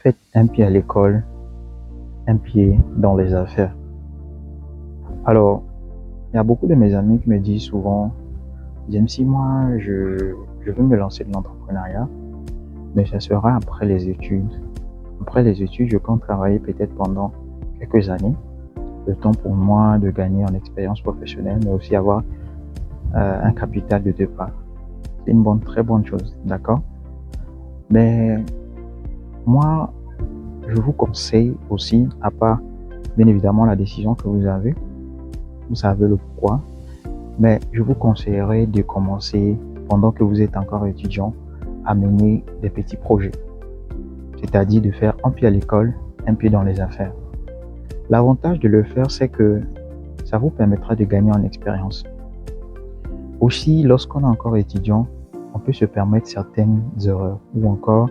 Faites un pied à l'école, un pied dans les affaires. Alors, il y a beaucoup de mes amis qui me disent souvent, James, si moi, je veux me lancer dans l'entrepreneuriat, mais ça sera après les études. Après les études, je compte travailler peut-être pendant quelques années, le temps pour moi de gagner en expérience professionnelle, mais aussi avoir un capital de départ. C'est une très bonne chose, d'accord? Mais moi, je vous conseille aussi, à part bien évidemment la décision que vous savez le pourquoi, mais je vous conseillerais de commencer pendant que vous êtes encore étudiant à mener des petits projets, c'est-à-dire de faire un pied à l'école, un pied dans les affaires. L'avantage de le faire, c'est que ça vous permettra de gagner en expérience. Aussi, lorsqu'on est encore étudiant, on peut se permettre certaines erreurs ou encore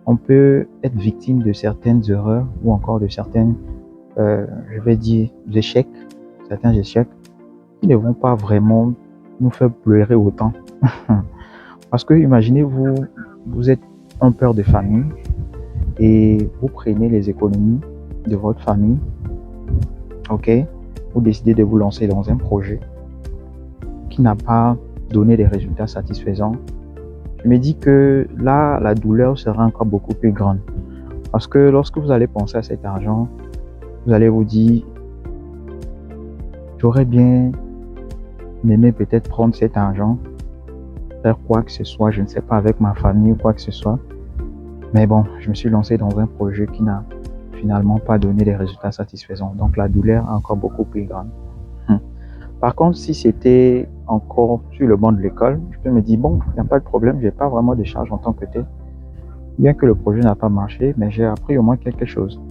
on peut être victime de certaines erreurs ou encore de je vais dire, certains échecs qui ne vont pas vraiment nous faire pleurer autant. Parce que imaginez-vous, vous êtes un père de famille et vous prenez les économies de votre famille, ok? Vous décidez de vous lancer dans un projet qui n'a pas donné des résultats satisfaisants. Je me dis que là, la douleur sera encore beaucoup plus grande. Parce que lorsque vous allez penser à cet argent, vous allez vous dire, j'aurais bien aimé peut-être prendre cet argent, faire quoi que ce soit, je ne sais pas, avec ma famille ou quoi que ce soit. Mais bon, je me suis lancé dans un projet qui n'a finalement pas donné des résultats satisfaisants. Donc la douleur est encore beaucoup plus grande. Par contre, si c'était encore sur le banc de l'école, je peux me dire, bon, il n'y a pas de problème, je n'ai pas vraiment de charge en tant que tel. Bien que le projet n'a pas marché, mais j'ai appris au moins quelque chose.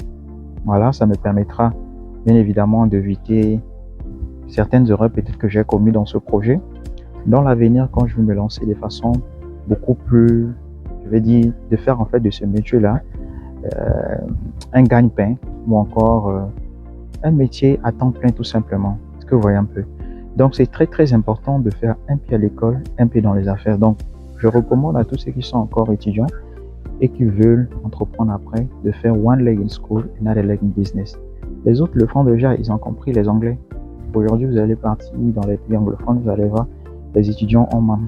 Voilà, ça me permettra bien évidemment d'éviter certaines erreurs peut-être que j'ai commises dans ce projet. Dans l'avenir, quand je vais me lancer de façon beaucoup plus, je vais dire, de faire en fait de ce métier-là un gagne-pain ou encore un métier à temps plein tout simplement. Est-ce que vous voyez un peu? Donc c'est très important de faire un pied à l'école, un pied dans les affaires. Donc je recommande à tous ceux qui sont encore étudiants et qui veulent entreprendre après de faire one leg in school, another leg in business. Les autres le font déjà, ils ont compris les anglais. Aujourd'hui, vous allez partir dans les pays anglophones, vous allez voir, les étudiants ont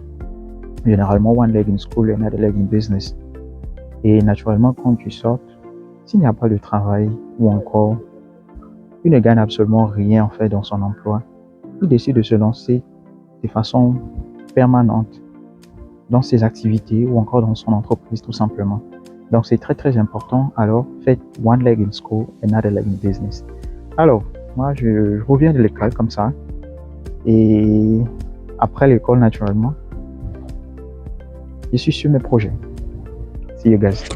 généralement one leg in school, another leg in business. Et naturellement, quand tu sortes, s'il n'y a pas de travail ou encore, il ne gagne absolument rien en fait dans son emploi. Il décide de se lancer de façon permanente dans ses activités ou encore dans son entreprise tout simplement. Donc c'est très important. Alors faites one leg in school, another leg in business. Alors moi je reviens de l'école comme ça et après l'école naturellement, je suis sur mes projets. See you guys.